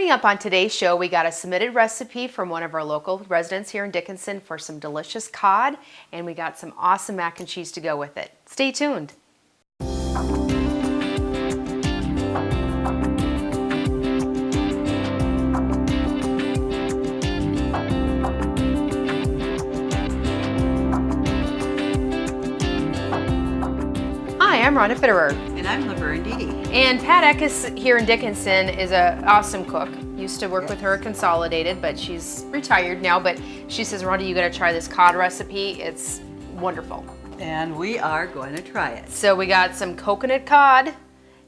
Coming up on today's show, we got a submitted recipe from one of our local residents here in Dickinson for some delicious cod, and we got some awesome mac and cheese to go with it. Stay tuned. Hi, I'm Rhonda Fitterer. And I'm Laverne. And Pat Eckes here in Dickinson is an awesome cook. Used to work with her at Consolidated, but she's retired now. But she says, Rhonda, you got to try this cod recipe. It's wonderful. And we are going to try it. So we got some coconut cod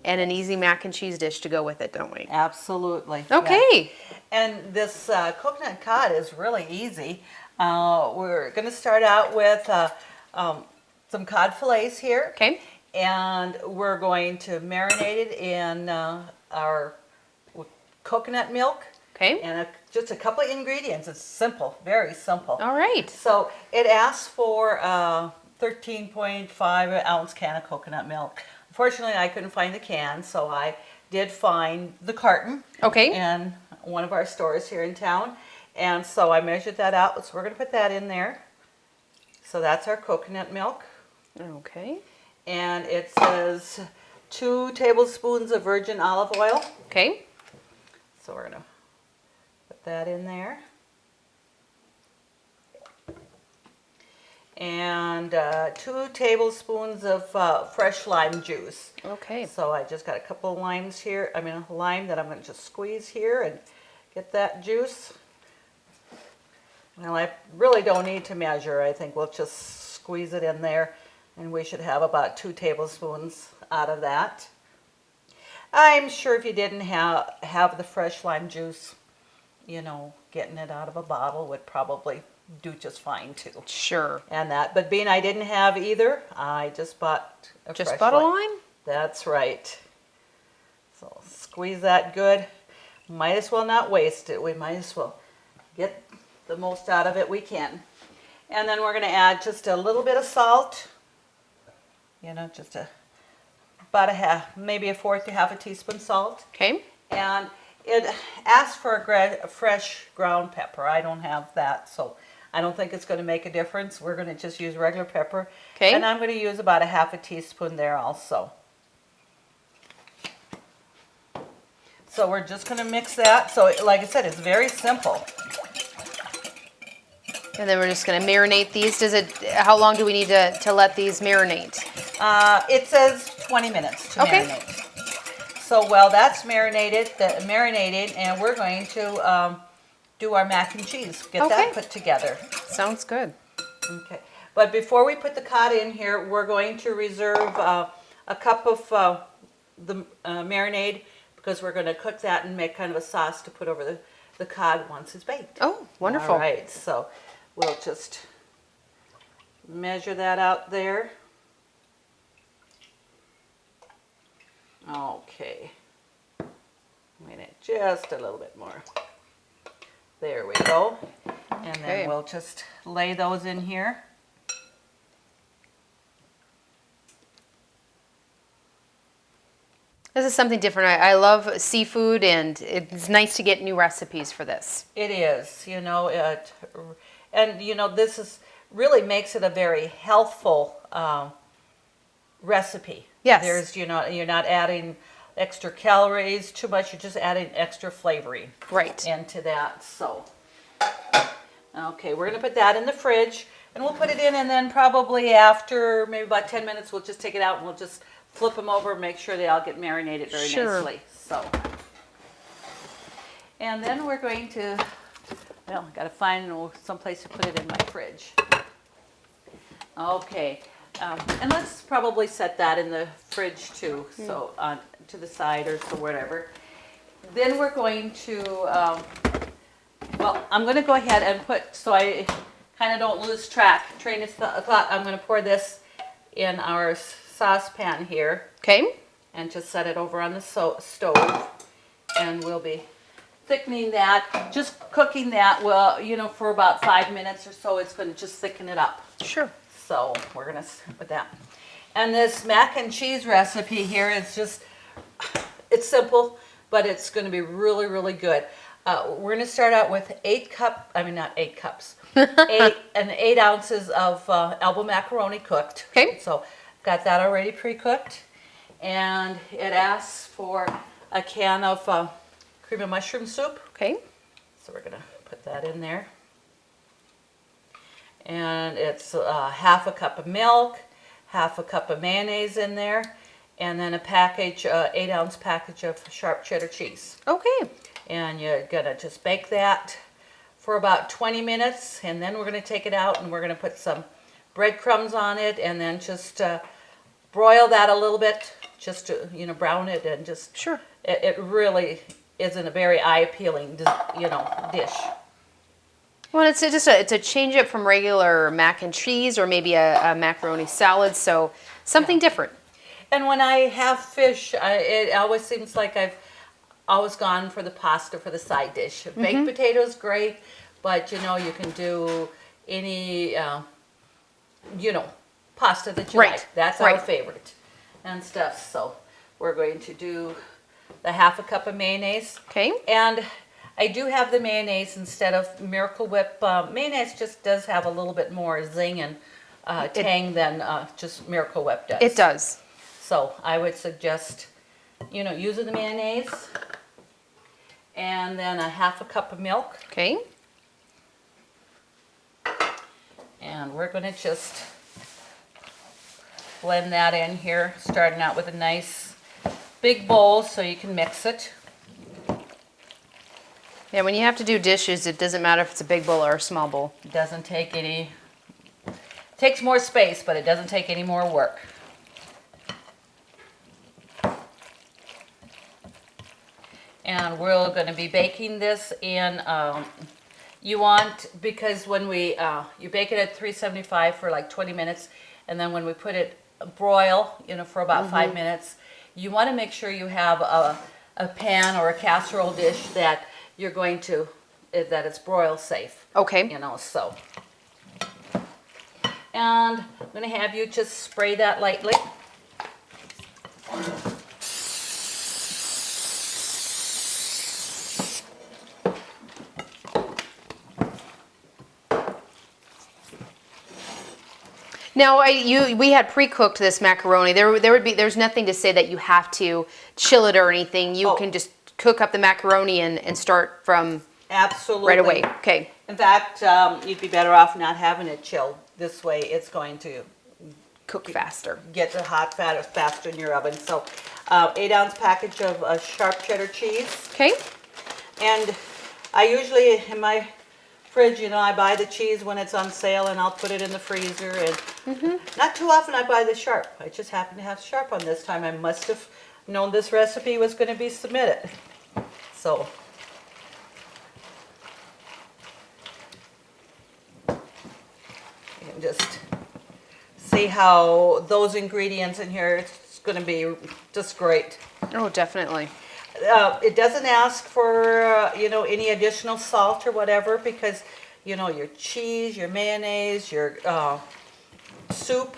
and an easy mac and cheese dish to go with it, don't we? Absolutely. Okay. Yeah. And this coconut cod is really easy. We're going to start out with some cod fillets here. Okay. And we're going to marinate it in our coconut milk. Okay. And just a couple of ingredients. It's simple, very simple. All right. So it asks for 13.5 ounce can of coconut milk. Unfortunately, I couldn't find the can, so I did find the carton. Okay. In one of our stores here in town. And so I measured that out. So we're going to put that in there. So that's our coconut milk. Okay. And it says 2 tablespoons of virgin olive oil. Okay. So we're going to put that in there. And 2 tablespoons of fresh lime juice. Okay. So I just got a couple of limes here. I mean, a lime that I'm going to just squeeze here and get that juice. Well, I really don't need to measure. I think we'll just squeeze it in there. And we should have about 2 tablespoons out of that. I'm sure if you didn't have the fresh lime juice, you know, getting it out of a bottle would probably do just fine too. Sure. And that, but being I didn't have either, I just bought a fresh bought a lime. lime? That's right. So squeeze that good. Might as well not waste it. We might as well get the most out of it we can. And then we're going to add just a little bit of salt. You know, just about a half, maybe a fourth to half a teaspoon salt. Okay. And it asks for a fresh ground pepper. I don't have that, so I don't think it's going to make a difference. We're going to just use regular pepper. Okay. And I'm going to use about a half a teaspoon there also. So we're just going to mix that. So like I said, it's very simple. And then we're just going to marinate these. How long do we need to let these marinate? It says 20 minutes to marinate. So while that's marinated, and we're going to do our mac and cheese. Get that put together. Sounds good. Okay. But before we put the cod in here, we're going to reserve a cup of the marinade because we're going to cook that and make kind of a sauce to put over the cod once it's baked. Oh, wonderful. All right. So we'll just measure that out there. Okay. Wait it just a little bit more. There we go. And then we'll just lay those in here. This is something different. I love seafood, and it's nice to get new recipes for this. It is, you know, and you know, this is really makes it a very healthful recipe. Yes. There's, you know, you're not adding extra calories too much. You're just adding extra flavoring into that. So, okay, we're going to put that in the fridge, and we'll put it in, and then probably after maybe about 10 minutes, we'll just take it out and we'll just flip them over and make sure they all get marinated very nicely. So, and then we're going to, well, got to find some place to put it in my fridge. Okay. And let's probably set that in the fridge too, so to the side or so whatever. Then we're going to, well, I'm going to go ahead and put, so I kind of don't lose train of thought, I'm going to pour this in our saucepan here. Okay. And just set it over on the stove, and we'll be thickening that, just cooking that, well, you know, for about 5 minutes or so. It's going to just thicken it up. Sure. So we're going to put that. And this mac and cheese recipe here is just, it's simple, but it's going to be really, really good. We're going to start out with 8 ounces of elbow macaroni cooked. Okay. So got that already pre-cooked. And it asks for a can of cream of mushroom soup. Okay. So we're going to put that in there. And it's half a cup of milk, half a cup of mayonnaise in there, and then a package, 8-ounce package of sharp cheddar cheese. Okay. And you're gonna just bake that for about 20 minutes, and then we're gonna take it out and we're gonna put some breadcrumbs on it, and then just broil that a little bit, just to brown it, and just Sure. It really isn't a very eye-appealing dish. Well, it's a change up from regular mac and cheese or maybe a macaroni salad, so something different. And when I have fish, it always seems like I've always gone for the pasta for the side dish. Baked potatoes, great, but you can do any pasta that you like. That's our favorite and stuff. So we're going to do the half a cup of mayonnaise. Okay. And I do have the mayonnaise instead of Miracle Whip. Mayonnaise just does have a little bit more zing and tang than just Miracle Whip does. It does. So I would suggest, using the mayonnaise, and then a half a cup of milk. Okay. And we're going to just blend that in here, starting out with a nice big bowl so you can mix it. Yeah, when you have to do dishes, it doesn't matter if it's a big bowl or a small bowl. It doesn't take any, takes more space, but it doesn't take any more work. And we're going to be baking this in, because when you bake it at 375 for like 20 minutes, and then when we put it broil, for about 5 minutes, you want to make sure you have a pan or a casserole dish that you're going to, that it's broil safe. Okay. So. And I'm going to have you just spray that lightly. Now, we had pre-cooked this macaroni. There's nothing to say that you have to chill it or anything. You can just cook up the macaroni and start from absolutely right away. Okay. In fact, you'd be better off not having it chilled. This way, it's going to Cook faster. Get the hot fat faster in your oven. So, 8-ounce package of sharp cheddar cheese. Okay. And I usually in my fridge, I buy the cheese when it's on sale, and I'll put it in the freezer. And not too often I buy the sharp. I just happen to have sharp on this time. I must have known this recipe was going to be submitted. So you can just see how those ingredients in here, it's going to be just great. Oh, definitely. It doesn't ask for, any additional salt or whatever, because, your cheese, your mayonnaise, your soup,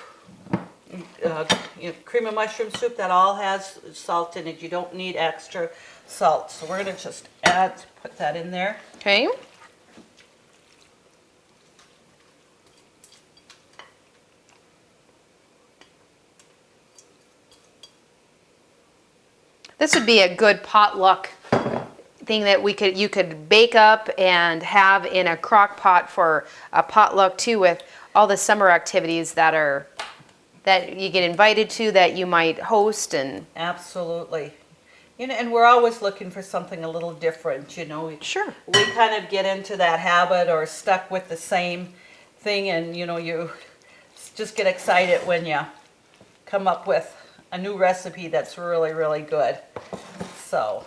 cream of mushroom soup, that all has salt in it. You don't need extra salt. So we're going to just put that in there. Okay. This would be a good potluck thing that you could bake up and have in a crock pot for a potluck too, with all the summer activities that you get invited to, that you might host. And absolutely. And we're always looking for something a little different, Sure. We kind of get into that habit or stuck with the same thing, and you just get excited when you come up with a new recipe that's really, really good. So,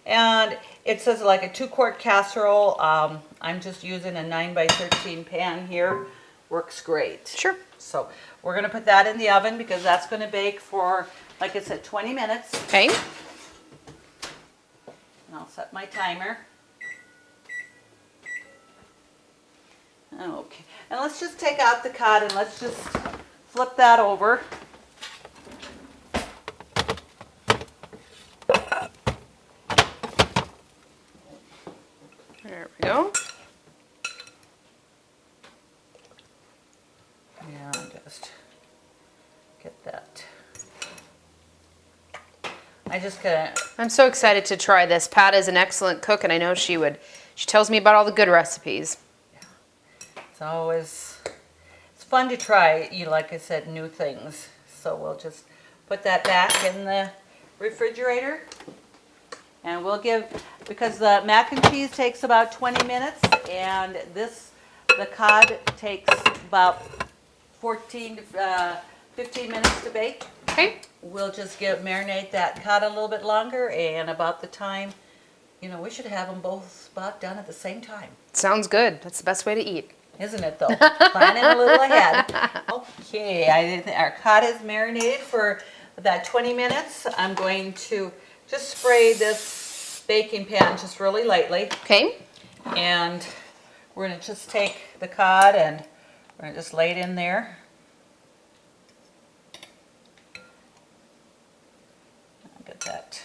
and it says like a 2-quart casserole. I'm just using a 9x13 pan here. Works great. Sure. So we're going to put that in the oven, because that's going to bake for, like I said, 20 minutes. Okay. And I'll set my timer. Okay. And let's just take out the cod, and let's just flip that over. I just gotta, I'm so excited to try this. Pat is an excellent cook, and I know she tells me about all the good recipes. it's always, it's fun to try, like I said, new things. So we'll just put that back in the refrigerator. And we'll because the mac and cheese takes about 20 minutes, and the cod takes about 14 to 15 minutes to bake. Okay. We'll just marinate that cod a little bit longer, and about the time, we should have them both about done at the same time. Sounds good. That's the best way to eat. Isn't it, though? Planning a little ahead. Okay, our cod is marinated for about 20 minutes. I'm going to just spray this baking pan just really lightly. Okay. And we're going to just take the cod and we're going to just lay it in there. I'll get that.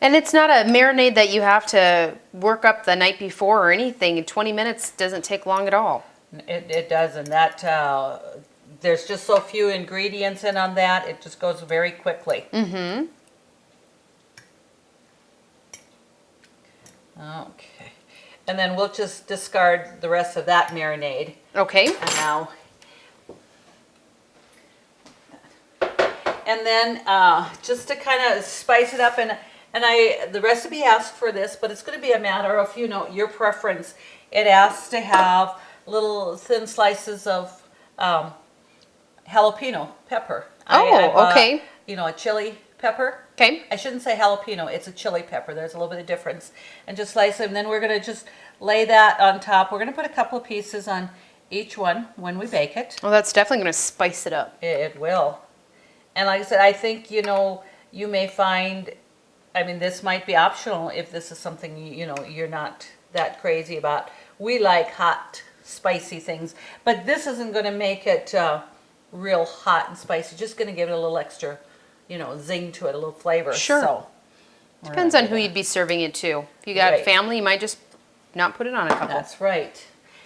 And it's not a marinade that you have to work up the night before or anything. 20 minutes doesn't take long at all. It doesn't. There's just so few ingredients in on that. It just goes very quickly. Mm-hmm. Okay. And then we'll just discard the rest of that marinade. Okay. And now. And then just to kind of spice it up, and the recipe asks for this, but it's going to be a matter of, your preference. It asks to have little thin slices of jalapeno pepper. Okay. A chili pepper. Okay. I shouldn't say jalapeno, it's a chili pepper. There's a little bit of difference. And just slice them. And then we're going to just lay that on top. We're going to put a couple of pieces on each one when we bake it. Well, that's definitely going to spice it up. It will. And like I said, I think, you may find, this might be optional if this is something, you're not that crazy about. We like hot, spicy things. But this isn't going to make it real hot and spicy. Just going to give it a little extra, zing to it, a little flavor. Sure. So, depends on who you'd be serving it to. If you got family, you might just not put it on a couple. That's right.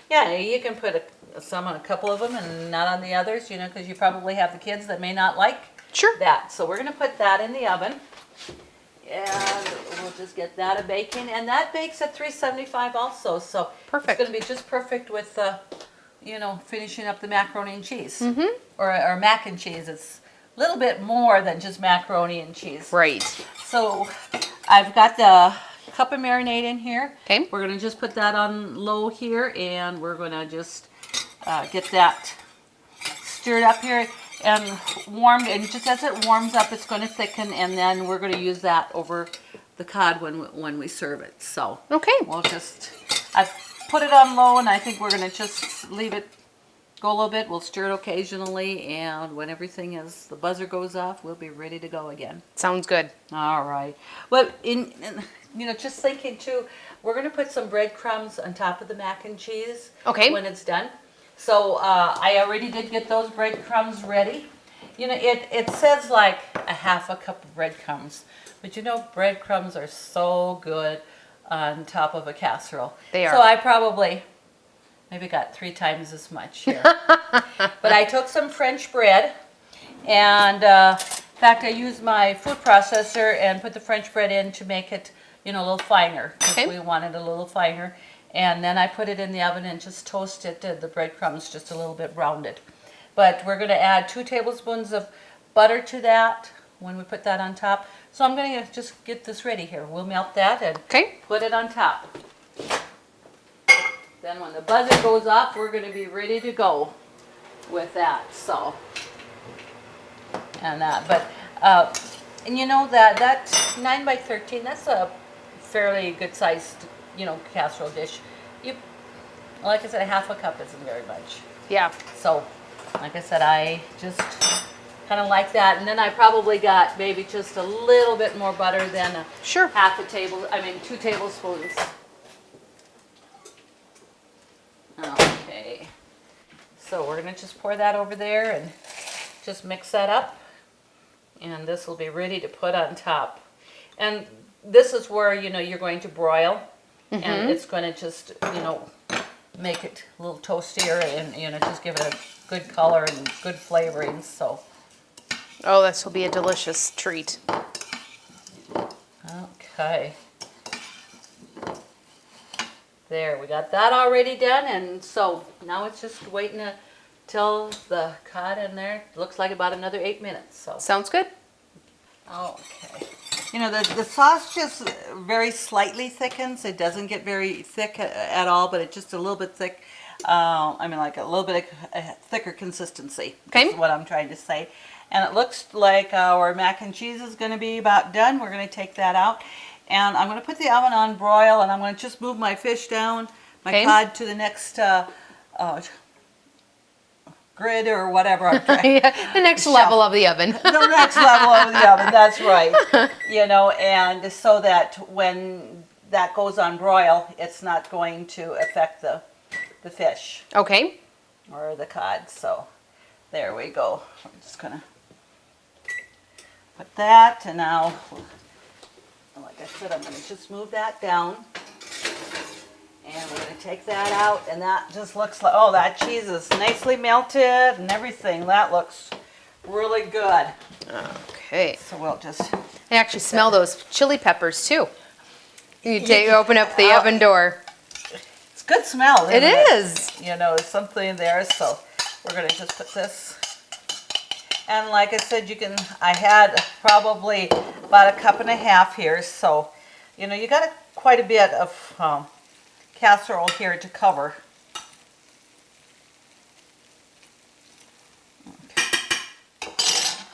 Yeah, you can put some on a couple of them and not on the others, because you probably have the kids that may not like that. So we're going to put that in the oven. And we'll just get that a baking. And that bakes at 375 also. So perfect. It's going to be just perfect with, finishing up the macaroni and cheese. Mm-hmm. Or mac and cheese. It's a little bit more than just macaroni and cheese. Right. So I've got the cup of marinade in here. Okay. We're going to just put that on low here, and we're going to just get that stirred up here and warmed. And just as it warms up, it's going to thicken, and then we're going to use that over the cod when we serve it. So okay, I've put it on low, and I think we're going to just leave it go a little bit. We'll stir it occasionally, and when the buzzer goes off, we'll be ready to go again. Sounds good. All right. Well, just thinking too, we're going to put some breadcrumbs on top of the mac and cheese. Okay. When it's done. So I already did get those breadcrumbs ready. It says like a half a cup of breadcrumbs, but breadcrumbs are so good on top of a casserole. They are. So I probably maybe got 3 times as much here. But I took some French bread, and in fact I used my food processor and put the French bread in to make it, a little finer. Okay. We wanted a little finer. And then I put it in the oven and just toasted the breadcrumbs just a little bit rounded. But we're going to add 2 tablespoons of butter to that when we put that on top. So I'm going to just get this ready here. We'll melt that and put it on top. Then when the buzzer goes off, we're going to be ready to go with that. So, and that. But, and that 9 by 13, that's a fairly good sized casserole dish. Like I said, a half a cup isn't very much. Yeah. So, like I said, I just kind of like that. And then I probably got maybe just a little bit more butter than 2 tablespoons. Okay. So we're going to just pour that over there and just mix that up. And this will be ready to put on top. And this is where, you're going to broil. Mm-hmm. And it's going to just, make it a little toastier and, just give it a good color and good flavoring. So Oh, this will be a delicious treat. Okay. There, we got that already done, and so now it's just waiting till the cod in there. Looks like about another 8 minutes. So Sounds good. okay. You know, the sauce just very slightly thickens. It doesn't get very thick at all, but it's just a little bit thick. I mean, like a little bit of a thicker consistency. Okay. Is what I'm trying to say. And it looks like our mac and cheese is going to be about done. We're going to take that out. And I'm going to put the oven on broil, and I'm going to just move my fish down, my Okay. cod to the next grid or whatever. Yeah, the next level of the oven. The next level of the oven, that's right. You know, and so that when that goes on broil, it's not going to affect the fish Okay. or the cod. So there we go. I'm just going to put that, and now, like I said, I'm going to just move that down. And we're going to take that out, and that just looks like, oh, that cheese is nicely melted and everything. That looks really good. Okay. So we'll just, I actually smell those chili peppers too. Open up the oven door. it's good smell, isn't It it? is. You know, there's something there, so we're going to just put this. And like I said, I had probably about 1.5 cups here, so, you know, you got quite a bit of casserole here to cover.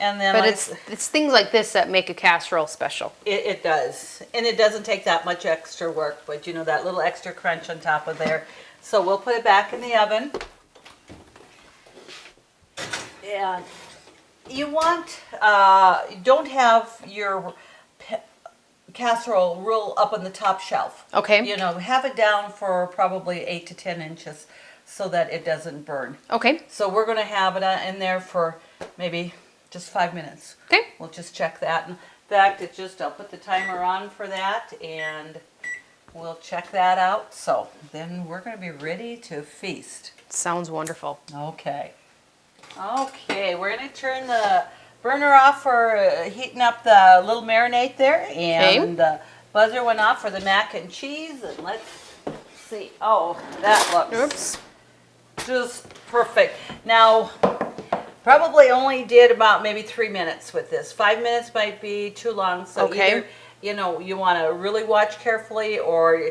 And then But like, it's things like this that make a casserole special. it does. And it doesn't take that much extra work, but you know, that little extra crunch on top of there. So we'll put it back in the oven. And you want, don't have your casserole real up on the top shelf. Okay. You know, have it down for probably 8 to 10 inches so that it doesn't burn. Okay. So we're going to have it in there for maybe just 5 minutes. Okay. We'll just check that. In fact, I'll put the timer on for that, and we'll check that out. So then we're going to be ready to feast. Sounds wonderful. Okay. Okay, we're going to turn the burner off for heating up the little marinade there, and the buzzer went off for the mac and cheese, and let's see. Oh, that looks just perfect. Now, probably only did about maybe 3 minutes with this. 5 minutes might be too long, so either, you know, you want to really watch carefully, or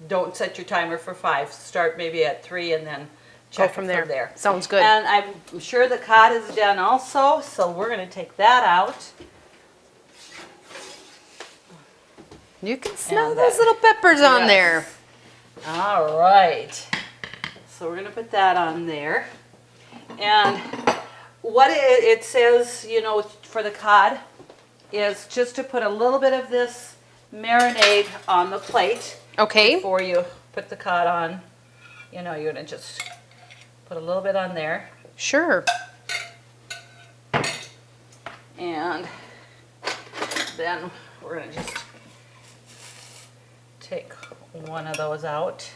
don't set your timer for 5. Start maybe at 3 and then check from it there. Sounds good. And I'm sure the cod is done also, so we're going to take that out. You can smell And those little peppers on there. All right. So we're going to put that on there. And what it says, you know, for the cod is just to put a little bit of this marinade on the plate. Okay. Before you put the cod on. You know, you're going to just put a little bit on there. Sure. And then we're going to just take one of those out.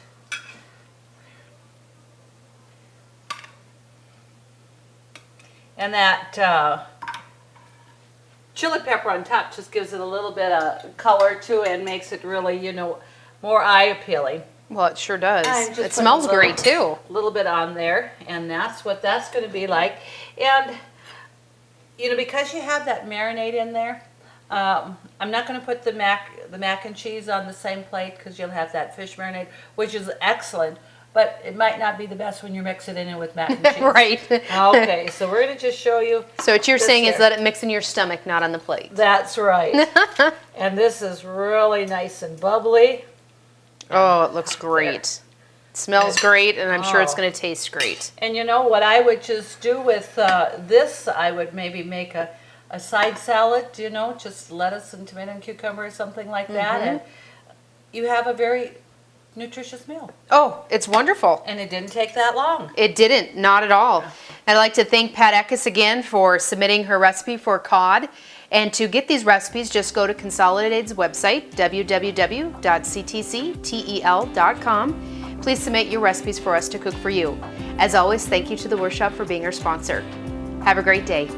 And that chili pepper on top just gives it a little bit of color to it and makes it really, you know, more eye appealing. Well, it sure does. I'm just It putting smells a little- great too. A little bit on there, and that's what that's going to be like. And you know, because you have that marinade in there, I'm not going to put the mac and cheese on the same plate because you'll have that fish marinade, which is excellent. But it might not be the best when you're mixing it in with mac and cheese. Right. Okay, so we're going to just show you. So what you're this saying is here. let it mix in your stomach, not on the plate. That's right. And this is really nice and bubbly. Oh, it looks great. It smells great, and I'm sure it's Oh. going to taste great. And you know what I would just do with this, I would maybe make a side salad, you know, just lettuce and tomato and cucumber or something like that. And you have a very nutritious meal. Oh, it's wonderful. And it didn't take that long. It didn't, not at all. I'd like to thank Pat Eckes again for submitting her recipe for cod. And to get these recipes, just go to Consolidated's website, www.ctctel.com. Please submit your recipes for us to cook for you. As always, thank you to the workshop for being our sponsor. Have a great day.